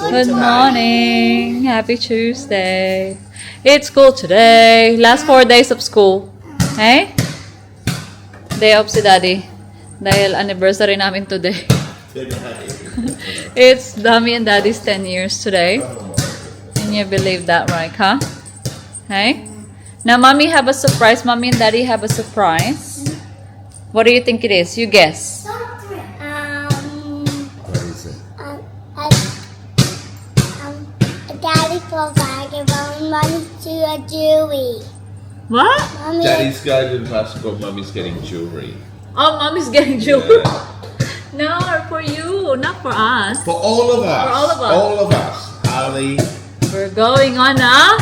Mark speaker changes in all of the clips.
Speaker 1: Good morning. Happy Tuesday. It's school today. Last 4 days of school. Hey? Day off si Daddy. Dahil anniversary namin today. It's Dummy and Daddy's 10 years today. Can you believe that, right, huh? Hey? Now, Mommy have a surprise. Mommy and Daddy have a surprise. What do you think it is? You guess.
Speaker 2: What is it?
Speaker 3: Daddy for vagabond, mommy to a jewelry.
Speaker 1: What?
Speaker 3: Mommy,
Speaker 2: Daddy's going to the basketball, Mummy's getting jewelry.
Speaker 1: Oh, Mommy's getting jewelry. No, for you, not for us.
Speaker 2: For all of us.
Speaker 1: For all of us.
Speaker 2: All of us. Harley.
Speaker 1: We're going on a...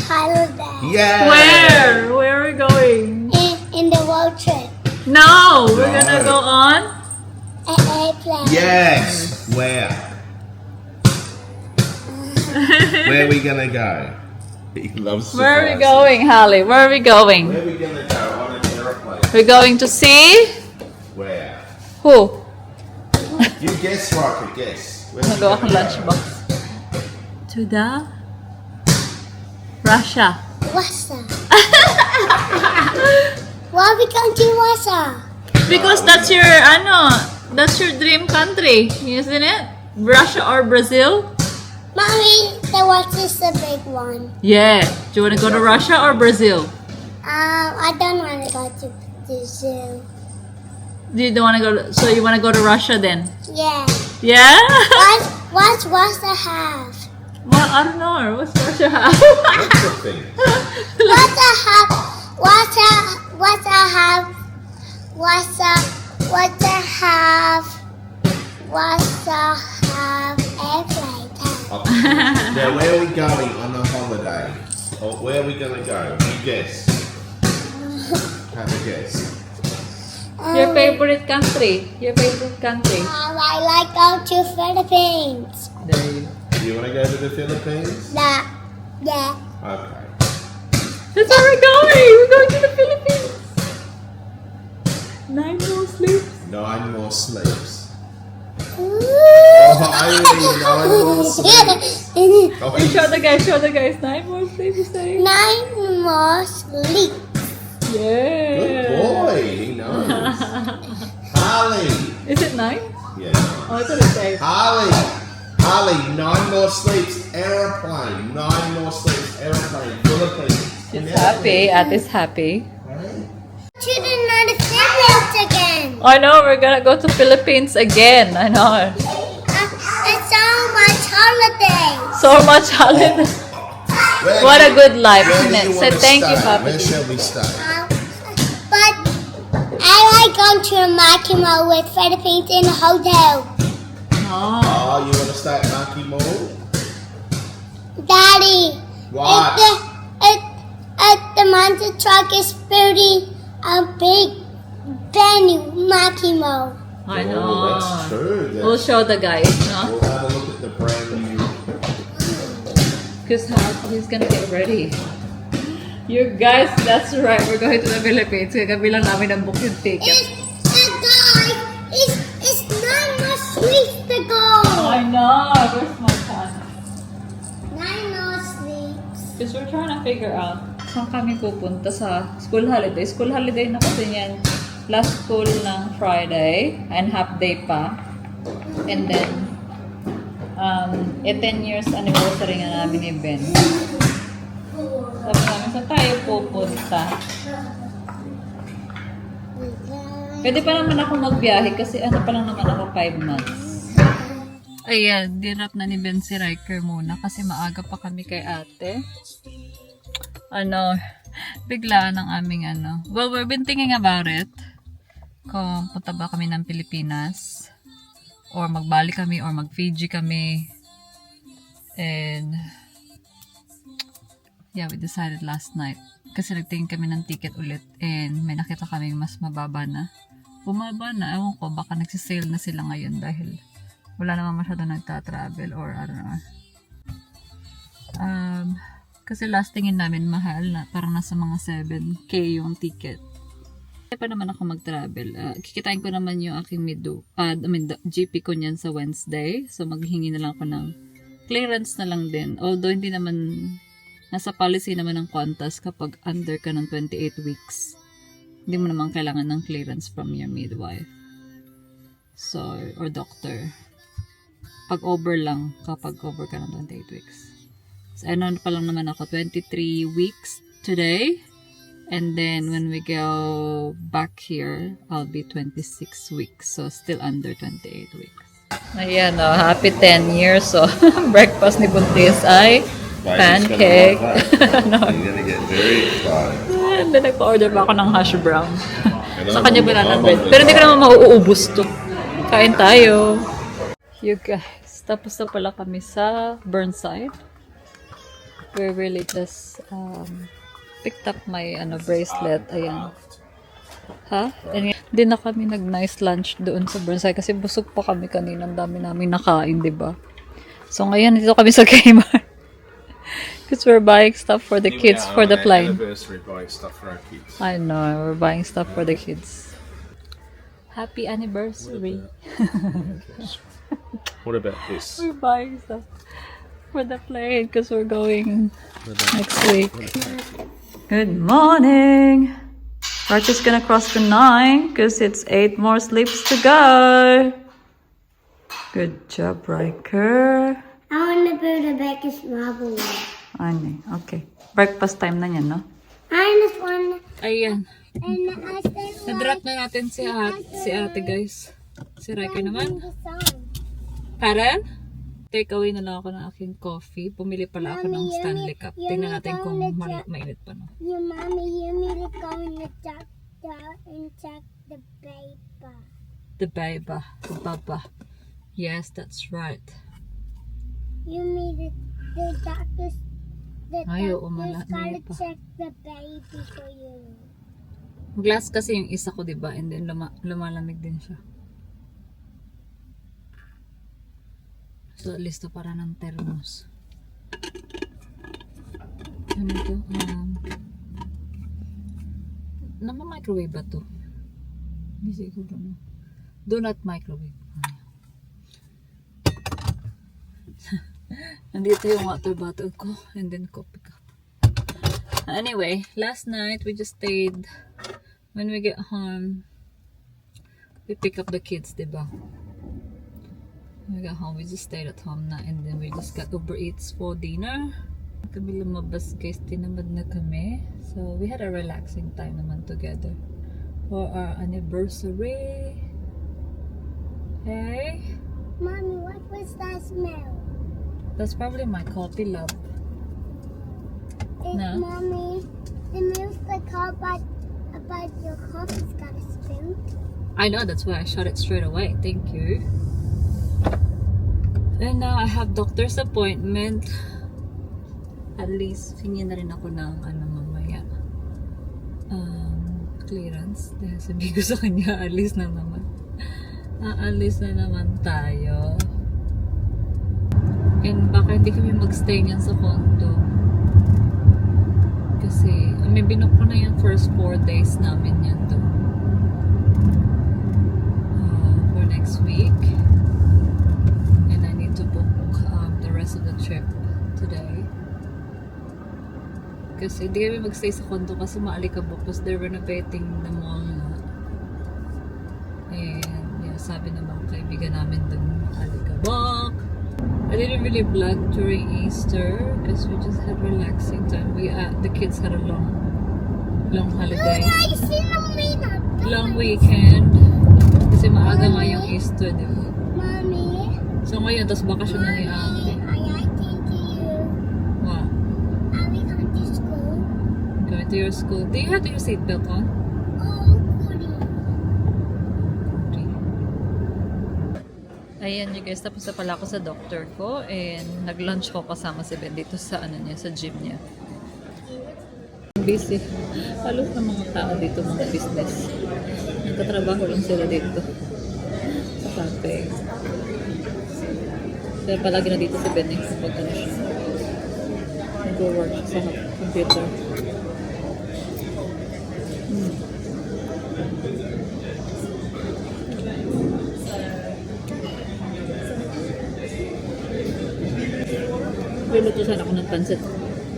Speaker 3: holiday.
Speaker 2: Yeah.
Speaker 1: Where? Where are we going?
Speaker 3: In the road trip.
Speaker 1: No, we're
Speaker 2: No.
Speaker 1: gonna go on...
Speaker 3: An airplane.
Speaker 2: Yes. Where? Where are we going to go? He loves
Speaker 1: Where are we
Speaker 2: surprises.
Speaker 1: going, Holly? Where are we going?
Speaker 2: Where are we going to go? On an aeroplane.
Speaker 1: We're going to see...
Speaker 2: Where?
Speaker 1: Who?
Speaker 2: You guess, Rocket, guess. Where are we
Speaker 1: Nagawa akong
Speaker 2: gonna go?
Speaker 1: lunchbox. To the... Russia.
Speaker 3: Wasa. Why we going to Wasa?
Speaker 1: Because that's your, that's your dream country, isn't it? Russia or Brazil?
Speaker 3: Mommy, the Wasa is the big one.
Speaker 1: Yeah. Do you want to go to Russia or Brazil?
Speaker 3: I don't want to go to the zoo.
Speaker 1: You don't want to go, so you want to go to Russia then?
Speaker 3: Yeah.
Speaker 1: Yeah?
Speaker 3: What's Wasa have?
Speaker 1: Well, I don't know. What's Russia have?
Speaker 2: What's the thing?
Speaker 3: Wasa have? Wasa have? Wasa have? Wasa have airplane.
Speaker 2: Now, where are we going on a holiday? Or where are we going to go? You guess. Have a guess.
Speaker 1: Your favorite country. Your favorite country.
Speaker 3: I like going to Philippines.
Speaker 1: There you go.
Speaker 2: Do you want to go to the Philippines?
Speaker 3: Yeah.
Speaker 2: Okay.
Speaker 1: That's where we're going. We're going to the Philippines. 9 more sleeps.
Speaker 2: 9 more sleeps.
Speaker 3: Ooh.
Speaker 2: Oh, I really 9 more sleeps. Oh,
Speaker 1: Hey, show the guys. 9 more sleeps, you say?
Speaker 3: 9 more sleep.
Speaker 1: Yeah.
Speaker 2: Good boy. He knows. Harley.
Speaker 1: Is it 9?
Speaker 2: Yeah.
Speaker 1: Oh, I thought it said.
Speaker 2: Harley, 9 more sleeps, aeroplane. 9 more sleeps, aeroplane, Philippines.
Speaker 1: She's happy. Ati's happy.
Speaker 3: To the Philippines again.
Speaker 1: I know, we're gonna go to Philippines again. I know.
Speaker 3: It's so much holiday.
Speaker 1: So much holiday.
Speaker 2: Where
Speaker 1: What
Speaker 2: do
Speaker 1: a
Speaker 2: you-
Speaker 1: good life,
Speaker 2: where
Speaker 1: isn't
Speaker 2: do
Speaker 1: it?
Speaker 2: you
Speaker 1: Say
Speaker 2: want to
Speaker 1: thank you,
Speaker 2: stay?
Speaker 1: Papa.
Speaker 2: Where shall we stay?
Speaker 3: But I like going to Makimo with Philippines in a hotel.
Speaker 1: Oh.
Speaker 2: Oh, you want to stay at Monkey Mall?
Speaker 3: Daddy,
Speaker 2: What?
Speaker 3: if the monster truck is building a big venue, Makimo.
Speaker 1: I
Speaker 2: Oh,
Speaker 1: know.
Speaker 2: that's true.
Speaker 1: We'll show the guys, no?
Speaker 2: We'll have a look at the brand new.
Speaker 1: Because he's gonna get ready. You guys, that's right. We're going to the Philippines. Kagabi lang namin ang book yung ticket.
Speaker 3: It's 9 more sleeps to go.
Speaker 1: I know. Where's my son?
Speaker 3: 9 more sleeps.
Speaker 1: Because we're trying to figure out saan kami pupunta sa school holiday. School holiday na kasi yan. Last school ng Friday and half day pa. And then, 10 years anniversary nga namin ni Ben. Sabi namin, saan tayo pupunta? Pwede pa naman ako magbiyahe kasi ano pa lang naman ako 5 months. Ayan, dinrap na ni Ben si Riker muna kasi maaga pa kami kay ate. Biglaan ang aming Well, we've been thinking about it. Kung punta ba kami ng Pilipinas or magbalik kami or mag-Fiji kami. And yeah, we decided last night. Kasi nagtingin kami ng ticket ulit and may nakita kami mas mababa na. Bumaba na. Ewan ko, baka nagsisale na sila ngayon dahil wala naman masyado nagta-travel or I don't know. Kasi last tingin namin mahal na parang nasa mga 7K yung ticket. Kaya pa naman ako mag-travel. Kikitain ko naman yung aking GP ko niyan sa Wednesday. So maghihingi na lang ako ng clearance na lang din. Although hindi naman, nasa policy naman ng Qantas kapag under ka ng 28 weeks. Hindi mo naman kailangan ng clearance from your midwife. So, or doctor. Pag over lang, kapag over ka ng 28 weeks. So, ano pa lang naman ako, 23 weeks today. And then, when we go back here, I'll be 26 weeks. So, still under 28 weeks. Ayan, oh, happy 10 years. So, breakfast ni Buntis ay pancake. No.
Speaker 2: You're gonna get very excited.
Speaker 1: And then, nagpa-order pa ako ng hash brown. Sa kanya banana bread. Pero hindi ko naman mauubos to. Kain tayo. You guys, tapos na pala kami sa Burnside. We really just picked up my bracelet. Ayan. Ha? And hindi na kami nag-nice lunch doon sa Burnside kasi busog pa kami kanina. Ang dami namin nakain, diba? So ngayon, dito kami sa Kmart. Because we're buying stuff for the kids for the plane.
Speaker 2: Anniversary buying stuff for our kids.
Speaker 1: I know, we're buying stuff for the kids. Happy anniversary.
Speaker 2: What about this?
Speaker 1: We're buying stuff for the plane because we're going next week. Good morning. Archie's gonna cross the 9 because it's 8 more sleeps to go. Good job, Riker.
Speaker 3: I want to build a biggest marble one.
Speaker 1: Ano, okay. Breakfast time na yan, no?
Speaker 3: I just want
Speaker 1: Ayan.
Speaker 3: and I said
Speaker 1: Na-drop na natin si ate, guys. Si Riker naman.
Speaker 3: the song.
Speaker 1: Karen? Take away na lang ako ng aking coffee. Pumili pala ako ng Stanley Cup. Tingnan natin kung mainit pa, no?
Speaker 3: Your mommy, you need to go in the doctor and check the paper.
Speaker 1: The baby. The baba. Yes, that's right.
Speaker 3: You need the doctor's
Speaker 1: Ay, oo,
Speaker 3: gotta
Speaker 1: may pa.
Speaker 3: check the baby for you.
Speaker 1: Glass kasi yung isa ko, diba? And then lumalamig din siya. So, listo para ng thermos. Ano ito? Nama-microwave ba to? Hindi siguro, no? Do not microwave. Nandito yung water bottle ko. And then coffee cup. Anyway, last night we just stayed. When we get home, we pick up the kids, diba? When we got home, we just stayed at home na. And then we just got Uber Eats for dinner. Kami lumabas guys, tinamad na kami. So we had a relaxing time naman together. For our anniversary. Hey?
Speaker 3: Mommy, what was that smell?
Speaker 1: That's probably my coffee, love. No.
Speaker 3: Mommy, the milk the car but your coffee's got a spoon.
Speaker 1: I know, that's why I shot it straight away. Thank you. And now I have doctor's appointment. At least, hingi na rin ako ng mamaya. Clearance. Dahil sabi ko sa kanya, alis na naman. Aalis na naman tayo. And baka hindi kami magstay niyan sa condo. Kasi, may binook ko na yung first 4 days namin yan doon. For next week. And I need to book the rest of the trip today. Kasi hindi kami magstay sa condo kasi maalikabok because they're renovating the mall na. And yeah, sabi ng mga kaibigan namin doon maalikabok. I didn't really vlog during Easter because we just had relaxing time. The kids had a long holiday. Long weekend. Kasi maaga nga yung Easter, di ba?
Speaker 3: Mommy,
Speaker 1: So ngayon, tapos bakasyon na ni Ate.
Speaker 3: I think to you.
Speaker 1: What?
Speaker 3: Are we going to school?
Speaker 1: Going to your school. Do you have your seatbelt on?
Speaker 3: Oh, goody.
Speaker 1: Ayan you guys, tapos na pala ako sa doctor ko and nag-lunch ko kasama si Ben dito sa sa gym niya. Busy. Halos na mga tao dito, mga business. Nagtatrabaho lang sila dito sa cafe. Kaya palagi na dito si Ben kapag siya. Nag-work siya sa computer. Luluto sana ako ng pancit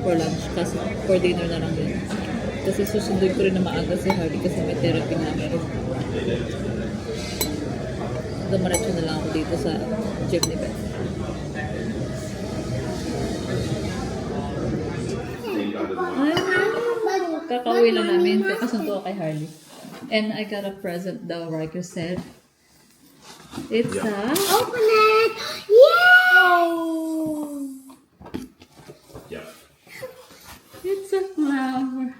Speaker 1: for lunch kasi for dinner na lang din. Kasi susunduin ko rin na maaga si Hardy kasi may therapy na meron. Dumaretso na lang ako dito sa gym ni Beth. Kakauwi lang namin. Kakasundo ako kay Harley. And I got a present daw, Riker said. It's a...
Speaker 3: Open it! Yay!
Speaker 2: Yeah.
Speaker 1: It's a flower.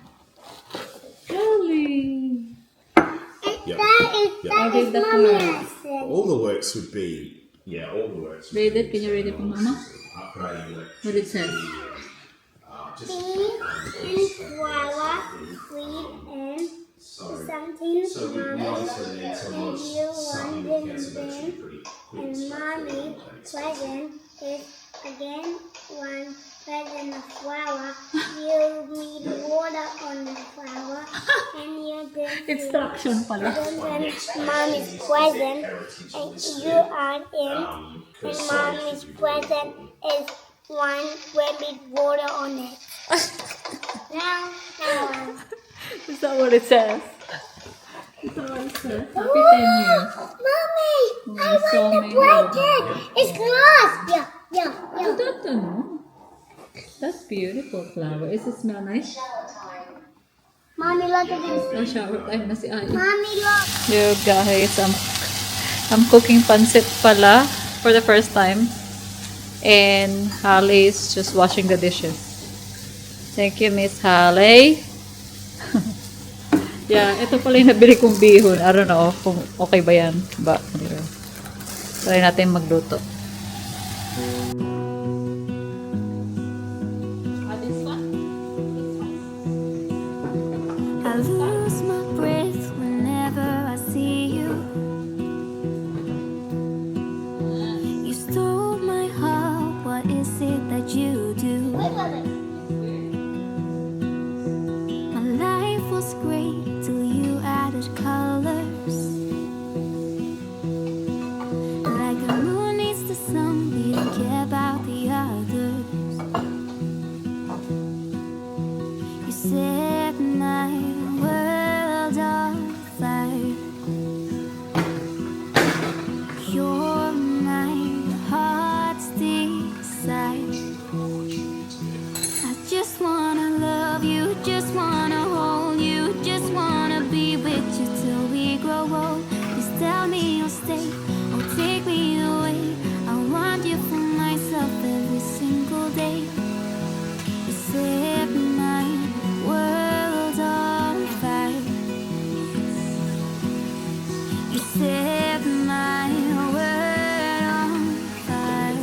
Speaker 1: Golly.
Speaker 2: Yeah.
Speaker 3: That
Speaker 1: Okay,
Speaker 3: is
Speaker 1: the
Speaker 3: mommy
Speaker 1: flower.
Speaker 3: lesson.
Speaker 2: All the works would be. Yeah, all the works. Would
Speaker 1: Read it.
Speaker 2: be
Speaker 1: Can you read it for Mama?
Speaker 2: upgrading the
Speaker 1: What it says?
Speaker 2: just
Speaker 3: And flower, sweet, and something
Speaker 2: so we
Speaker 3: mommy.
Speaker 2: also need to
Speaker 3: And
Speaker 2: watch
Speaker 3: you
Speaker 2: something
Speaker 3: want
Speaker 2: that gets
Speaker 3: them
Speaker 2: eventually pretty quick.
Speaker 3: and mommy present is again one present of flower. You need water on the flower and you then
Speaker 1: Instruction pala.
Speaker 3: then mommy's present and you are in and mommy's present is one with water on it. Now.
Speaker 1: Is that what it says? Is that what it says? Happy 10 years.
Speaker 3: Mommy, I
Speaker 1: so
Speaker 3: want
Speaker 1: many
Speaker 3: to break it. It's glass. Yeah.
Speaker 1: I don't know. That's beautiful flower. Is it smell nice?
Speaker 3: Mommy, look at this.
Speaker 1: Oh, shower time na si Ay.
Speaker 3: Mommy, look.
Speaker 1: Yo guys, I'm cooking pancit pala for the first time. And Hallie is just washing the dishes. Thank you, Miss Hallie. Yeah, ito pala yung nabili kong bihon. I don't know kung okay ba yan. But, anyway. Try natin magluto.
Speaker 4: I lose my breath whenever I see you. You stole my heart, what is it that you do? My life was great till you added colors. Like the moon needs the sun, we don't care about the others. You set my world on fire. You're my heart's desire. I just wanna love you, just wanna hold you, just wanna be with you till we grow old. Just tell me you'll stay or take me away. I want you for myself every single day. You set my world on fire. You set my world on fire.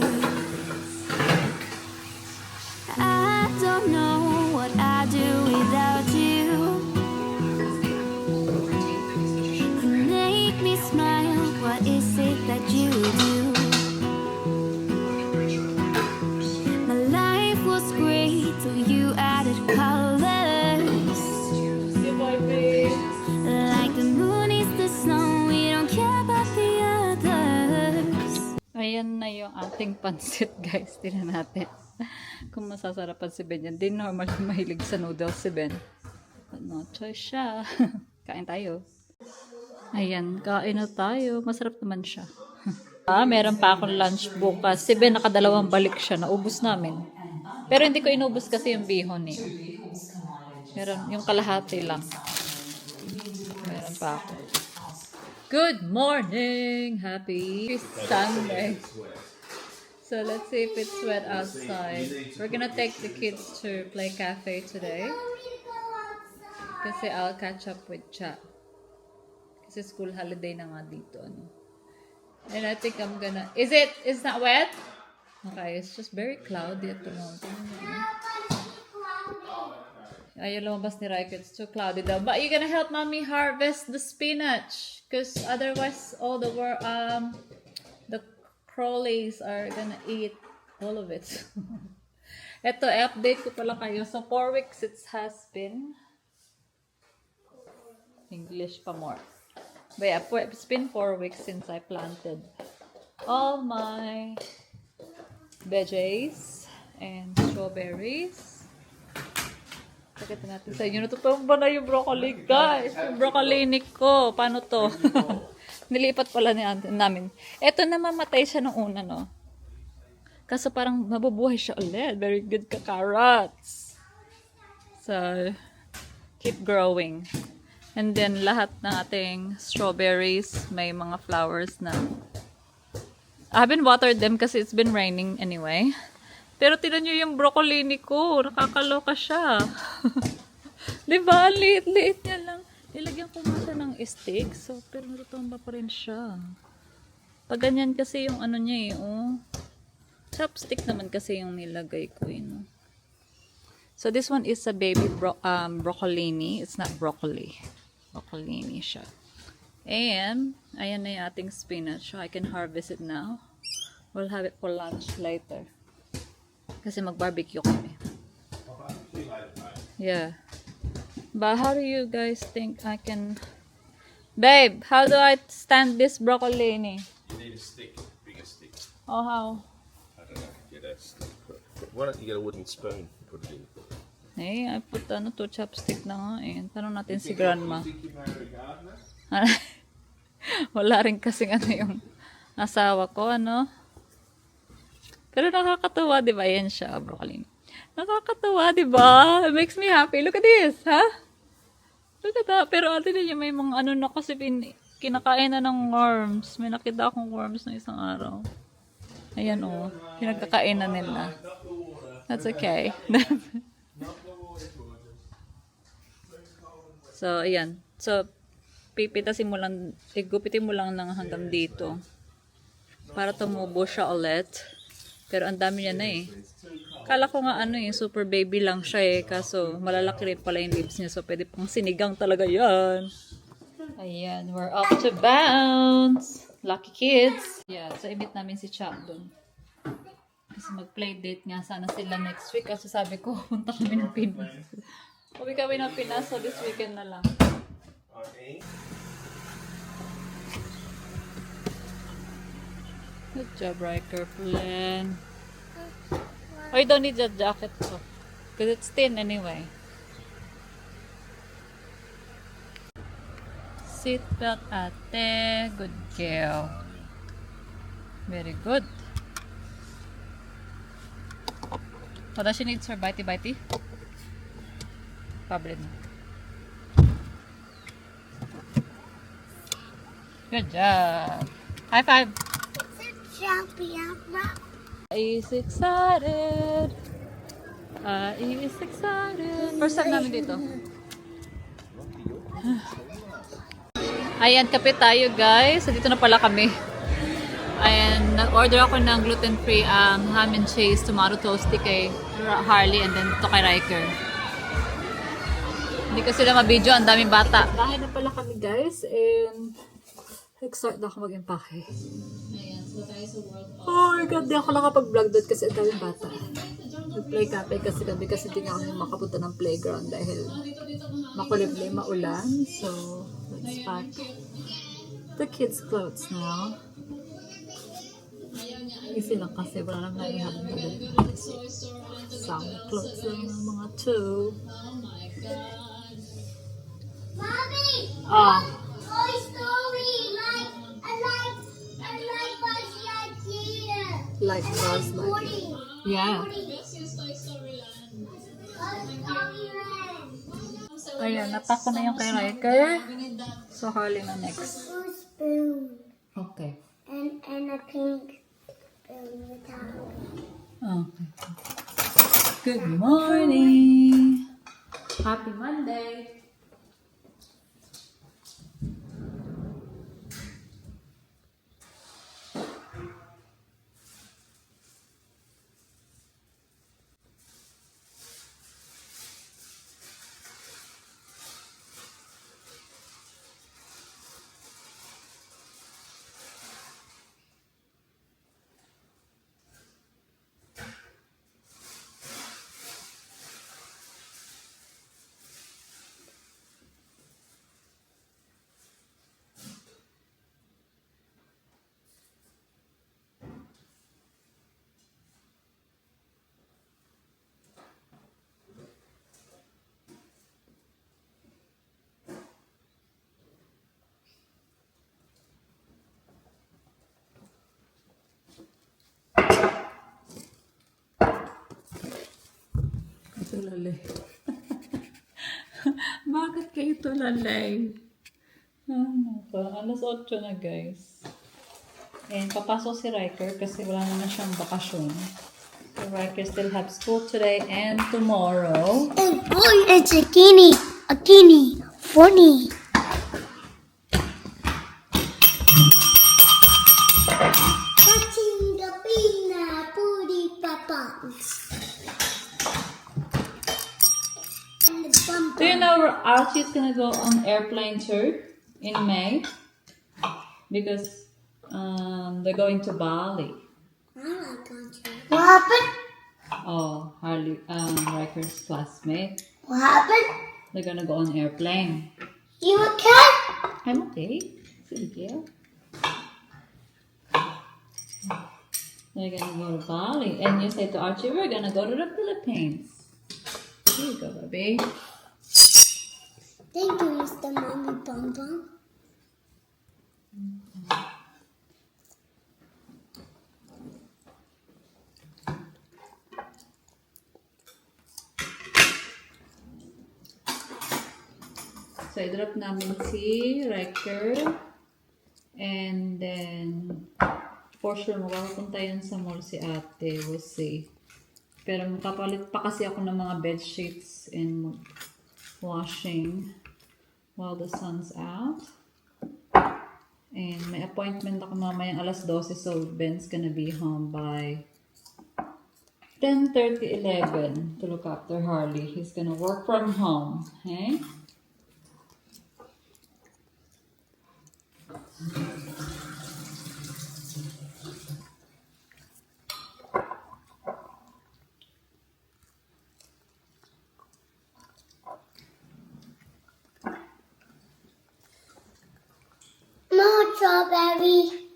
Speaker 4: I don't know what I'd do without you. You make me smile. What is it that you do? My life was great till you added colors. Like the moon is the sun, we don't care about the others.
Speaker 1: Ayan na yung ating pansit, guys. Tingnan natin kung masasarapan si Ben yan. Di normal mahilig sa noodles si Ben. But no choice siya. Kain tayo. Ayan, kain na tayo. Masarap naman siya. Meron pa akong lunch bukas. Si Ben nakadalawang balik siya. Naubos namin. Pero hindi ko inubos kasi yung bihon eh. Meron, yung kalahati lang. Meron pa ako. Good morning! Happy Sunday! So let's see if it's wet outside. We're gonna take the kids to play cafe today. Kasi I'll catch up with Cha. Kasi school holiday na nga dito. Ano. And I think I'm gonna... Is that wet? Okay, it's just very cloudy at the moment. Ayaw lumabas ni Raiko. It's too cloudy daw. But you're gonna help Mommy harvest the spinach. Because otherwise, all the crawlies are gonna eat all of it. Ito, update ko pala kayo. So, 4 weeks it has been. English pa more. But yeah, it's been 4 weeks since I planted all my veggies. and strawberries. Pakita natin sa inyo. Natutumba na yung broccoli, guys. Yung broccoli ko. Paano to? Nilipat pala namin. Eto na, mamatay siya nung una, no? Kaso parang mabubuhay siya ulit. Very good ka, carrots. So, keep growing. And then, lahat ng ating strawberries, may mga flowers na. I haven't watered them kasi it's been raining anyway. Pero tinan nyo yung broccoli ko. Nakakaloka siya. Diba? Liit-liit niya lang. Nilagyan ko nga siya ng stick. So, pero natutumba pa rin siya. Pag ganyan kasi yung ano niya eh. Oh. Chopstick naman kasi yung nilagay ko. No? So, this one is a baby broccolini. It's not broccoli. Broccolini siya. And, ayan na yung ating spinach. So, I can harvest it now. We'll have it for lunch later. Kasi mag-barbecue kami. Yeah. But how do you guys think I can... Babe, how do I stand this broccolini?
Speaker 2: You need a stick, bigger stick.
Speaker 1: Oh, how?
Speaker 2: I don't know. Get a stick. Why don't you get a wooden spoon? Put it in.
Speaker 1: Eh, I put two chopstick na nga eh. Tanong natin si grandma.
Speaker 2: You think you married a gardener?
Speaker 1: Wala rin kasing ano yung asawa ko, ano? Pero nakakatuwa, di ba? Yan siya, broccoli. Nakakatuwa, di ba? It makes me happy. Look at this, ha? Look at that. Pero ate niya, may mga ano na kasi kinakain na ng worms. May nakita akong worms na isang araw. Ayan, oh. Pinagkakain na nila. That's okay. So, ayan. So, pipitasin mo lang, igupitin mo lang ng hanggang dito. Para tumubo siya ulit. Pero ang dami niya na eh. Kala ko nga ano eh, super baby lang siya eh. Kaso malalaki rin pala yung leaves niya. So pwede pang sinigang talaga yan. Ayan, we're off to bounce. Lucky kids. Yeah, so imit namin si Chuck dun. Kasi mag-play date nga sana sila next week. Kasi sabi ko, punta kami ng Pinas. Uwi kami ng Pinas, so this weekend na lang.
Speaker 2: Okay.
Speaker 1: Good job, Riker. Plan. Oh, you don't need the jacket so. Because it's thin anyway. Seatbelt ate. Good girl. Very good. Oh, does she need her bitey? Probably not. Good job. High five. Is excited. Is excited. First time namin dito. Ayan, kape tayo guys. So, dito na pala kami. Ayan, nag-order ako ng gluten-free ham and cheese tomato toasty kay Harley and then to kay Riker. Hindi ko sila mabidyo, ang daming bata. Bahay na pala kami guys and excited na ako mag-impake. Ayan, so tayo sa world of... Oh my god, di ako nakapag-vlog doon kasi ang daming bata. Nag-play cafe kasi kami kasi di nga kami makapunta ng playground dahil makulibli, maulan. So, let's pack the kids' clothes now. Easy lang kasi wala lang namin habang tagal. Some clothes lang ng mga two.
Speaker 3: Mommy!
Speaker 1: Ah.
Speaker 3: Toy Story! I like Buzz Lightyear!
Speaker 1: Like Buzz Lightyear.
Speaker 3: Woody!
Speaker 1: Yeah.
Speaker 3: Buzz Story Land!
Speaker 1: Ayan, napak ko na yung kay Riker. So, Harley na next.
Speaker 3: Blue spoon.
Speaker 1: Okay.
Speaker 3: And a pink spoon with towel.
Speaker 1: Okay. Good morning. Happy Monday. tulalay? Bakit kayo tulalay? Ano pa? Alas 8 na guys. And papasok si Riker kasi wala naman siyang bakasyon. So Riker still have school today and tomorrow.
Speaker 3: And boy, it's a guinea. A guinea. Funny. Touching the peanut booty papas. And the bumper.
Speaker 1: Do you know Archie's gonna go on airplane tour in May? Because they're going to Bali.
Speaker 3: I like country. What happened?
Speaker 1: Oh, Harley, Riker's classmate.
Speaker 3: What happened?
Speaker 1: They're gonna go on airplane.
Speaker 3: You okay?
Speaker 1: I'm okay. Sige. They're gonna go to Bali. And you say to Archie, we're gonna go to the Philippines. Here you go, baby.
Speaker 3: Thank you, Mr. Mommy Bum Bum.
Speaker 1: So, i-drop namin si Riker. And then, for sure, magpapunta yan sa mall si ate. We'll see. Pero magpapalit pa kasi ako ng mga bed sheets and washing while the sun's out. And may appointment ako mamayang alas 12, so Ben's gonna be home by 10:30, 11 to look after Harley. He's gonna work from home. Okay?
Speaker 3: More strawberry.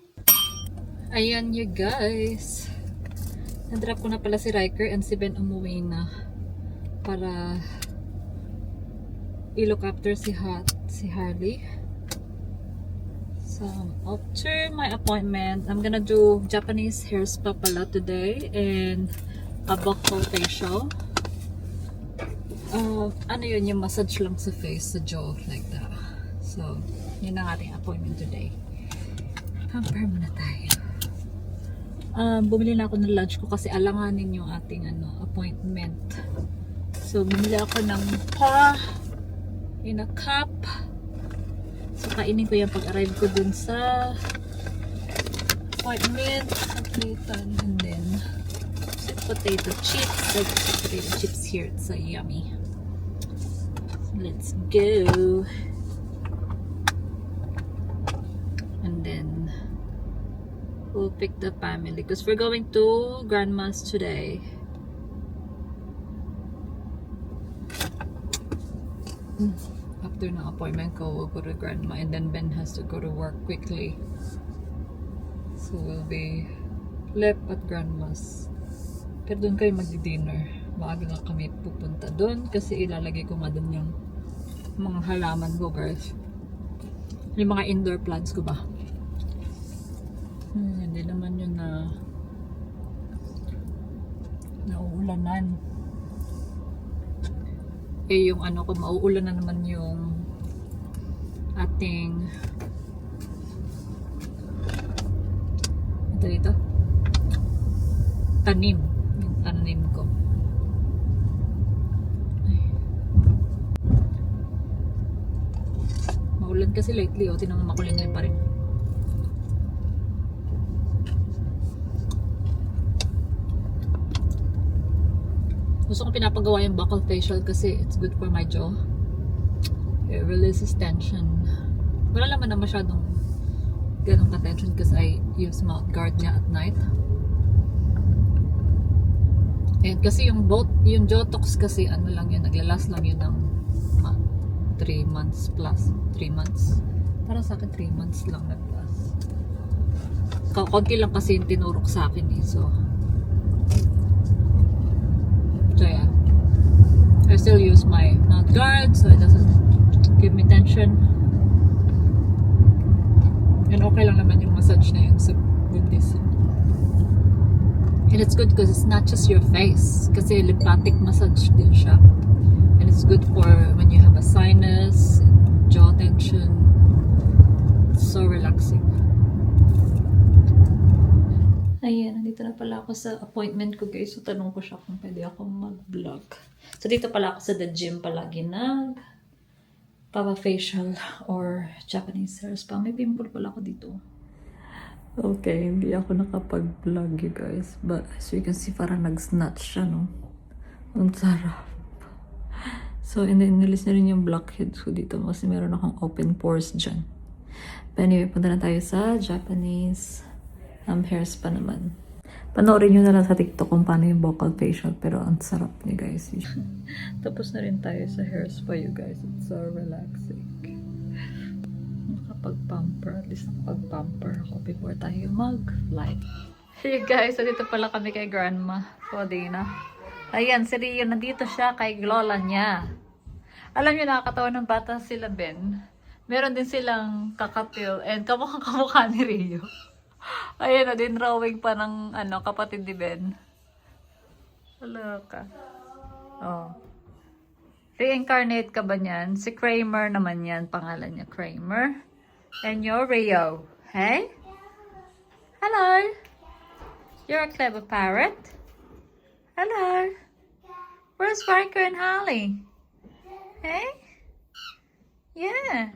Speaker 1: Ayan you guys. Nadrop ko na pala si Riker and si Ben umuwi na para i-look after si Harley. So, after my appointment, I'm gonna do Japanese hair spa pala today and a buccal facial. Ano yun, yung massage lang sa face, sa jaw, like that. So, yun ang ating appointment today. Pamper muna tayo. Bumili na ako ng lunch ko kasi alanganin yung ating appointment. So, bumili ako ng pa in a cup. So, kainin ko yan pag-arrive ko dun sa appointment. And then, sweet potato chips. Like sweet potato chips here. It's so yummy. So, let's go. And then, we'll pick the family because we're going to grandma's today. After the appointment ko, we'll go to grandma and then Ben has to go to work quickly. So we'll be left at grandma's. Pero doon kayo magdi-dinner. Maaga na kami pupunta doon kasi ilalagay ko nga doon yung mga halaman ko guys. Yung mga indoor plants ko ba. Hindi naman yun na nauulanan. Eh yung ko, mauulan na naman yung ating dito tanim, yung tanim ko. Ay. Maulan kasi lately, tinan mo makulimlim pa rin. Gusto kong pinapagawa yung buccal facial kasi it's good for my jaw. It releases tension. Wala naman na masyadong ganong ka-tension kasi I use mouth guard niya at night. And kasi yung Jotox kasi lang yun, naglalast lang yun ng 3 months plus. 3 months. Para sa akin 3 months lang nag-last. Konti lang kasi yung tinurok sa akin eh. So yeah, I still use my mouth guard so it doesn't give me tension. And okay lang naman yung massage na yun sa bundis. And it's good because it's not just your face. Kasi lymphatic massage din siya. And it's good for when you have a sinus, jaw tension. It's so relaxing. Ayan, nandito na pala ako sa appointment ko guys. So tanong ko siya kung pwede ako mag-vlog. So dito pala ako sa the gym palagi Papa facial or Japanese hair spa. May pimple pala ako dito. Okay, hindi ako nakapag-vlog you guys. But as you can see, parang nag-snatch siya, no? Ang sarap. So, and then, nilis na rin yung blackheads ko dito kasi meron akong open pores dyan. But anyway, punta na tayo sa Japanese hair spa naman. Panoorin nyo na lang sa TikTok kung paano yung vocal facial. Pero ang sarap niya, guys. Tapos na rin tayo sa hair spa, you guys. It's so relaxing. Nakapag-pamper. At least nakapag-pamper ako before tayo mag-flight. Hey guys, so dito pala kami kay Grandma Fodina. Ayan, si Rio, nandito siya kay lola niya. Alam niyo, nakakatawa ng bata sila, Ben. Meron din silang kakapil and kamukhang-kamukha ni Rio. Ayan na din, drawing pa ng kapatid ni Ben. Hala ka. Oh. Reincarnate ka ba niyan? Si Kramer naman yan. Pangalan niya, Kramer. And you're Rio. Hey? Hello? You're a clever parrot? Hello? Where's Riker and Harley? Hey? Yeah.